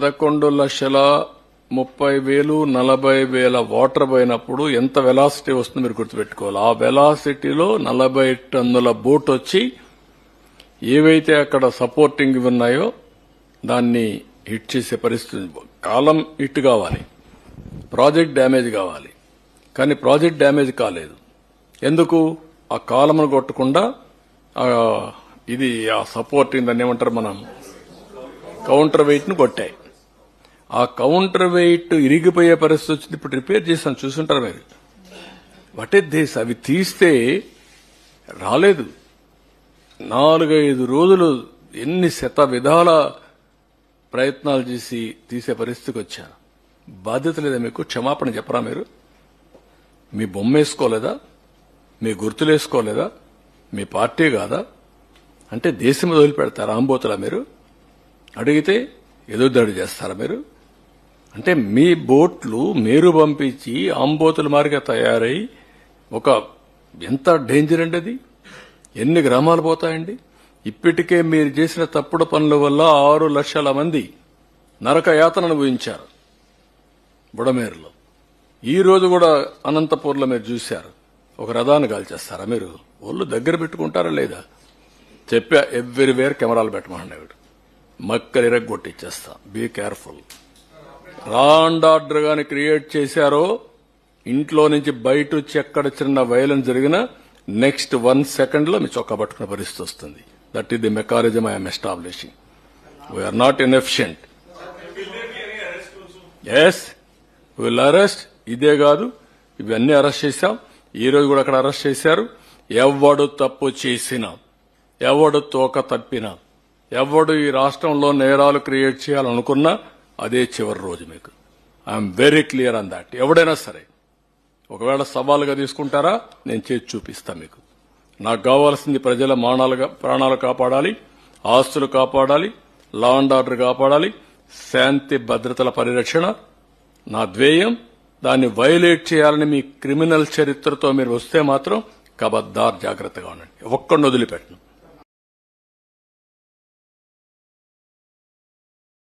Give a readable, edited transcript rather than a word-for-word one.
11,30,000 40,000 water పోయినప్పుడు ఎంత velocity వస్తుందో మీరు గుర్తుపెట్టుకోవాలి. ఆ వెలాసిటీలో 40 టన్నుల బోట్ వచ్చి ఏవైతే అక్కడ సపోర్టింగ్ ఉన్నాయో దాన్ని హిట్ చేసే పరిస్థితి. కాలం హిట్ కావాలి, ప్రాజెక్ట్ డ్యామేజ్ కావాలి. కానీ ప్రాజెక్ట్ డ్యామేజ్ కాలేదు. ఎందుకు? ఆ కాలమును కొట్టకుండా ఇది ఆ సపోర్టింగ్ దాన్ని ఏమంటారు మనం కౌంటర్ వెయిట్ ను కొట్టాయి. ఆ కౌంటర్ వెయిట్ ఇరిగిపోయే పరిస్థితి వచ్చింది. ఇప్పుడు రిపేర్ చేశాను, చూసుంటారు మీరు. What is this? అవి తీస్తే రాలేదు. 4-5 రోజులు ఎన్ని శత విధాల ప్రయత్నాలు చేసి తీసే పరిస్థితికి వచ్చాను. బాధ్యత లేదా మీకు? క్షమాపణ చెప్పరా మీరు? మీ బొమ్మ వేసుకోలేదా? మీ గుర్తులు వేసుకోలేదా? మీ పార్టీ కాదా? అంటే దేశం వదిలిపెడతారా? ఆంబోతులా మీరు? అడిగితే ఎదురుదాడి చేస్తారా మీరు? అంటే మీ బోట్లు మీరు పంపించి ఆంబోతుల మారిగా తయారై ఒక ఎంత డేంజర్ అండి అది. ఎన్ని గ్రామాలు పోతాయండి. ఇప్పటికే మీరు చేసిన తప్పుడు పనుల వల్ల 6 లక్షల మంది నరక యాతన అనుభవించారు బుడమేరులో. ఈ రోజు కూడా అనంతపూర్లో మీరు చూశారు. ఒక రథాన్ని కాల్చేస్తారా మీరు? ఒళ్ళు దగ్గర పెట్టుకుంటారా లేదా? చెప్పా, ఎవ్రీవేర్ కెమెరాలు పెట్టమన్నాడు. మక్కలు ఇరగొట్టిచ్చేస్తా. Be careful. Law and order గాని క్రియేట్ చేశారో ఇంట్లో నుంచి బయట వచ్చి ఎక్కడ చిన్న వైలెన్స్ జరిగినా నెక్స్ట్ 1 సెకండ్ లో మీ చొక్కా పట్టుకునే పరిస్థితి వస్తుంది. That is the mechanism I'm establishing. We're not inefficient. Yes, will arrest. ఇదే కాదు, ఇవన్నీ అరెస్ట్ చేశాం. ఈ రోజు కూడా అక్కడ అరెస్ట్ చేశారు. ఎవడు తప్పు చేసినా, ఎవడు తోక తప్పినా, ఎవడు ఈ రాష్ట్రంలో నేరాలు క్రియేట్ చేయాలనుకున్నా అదే చివరి రోజు మీకు. I'm very clear on that. ఎవడైనా సరే ఒకవేళ సవాలుగా తీసుకుంటారా, నేను చేసి చూపిస్తా మీకు. నాకు కావాల్సింది ప్రజల ప్రాణాలు కాపాడాలి, ఆస్తులు కాపాడాలి, లా అండ్ ఆర్డర్ కాపాడాలి, శాంతి భద్రతల పరిరక్షణ నా ధ్యేయం. దాన్ని వైలేట్ చేయాలని మీ క్రిమినల్ చరిత్రతో మీరు వస్తే మాత్రం కబద్దార్ జాగ్రత్తగా ఉండండి. ఒక్కడిని వదిలిపెట్టను.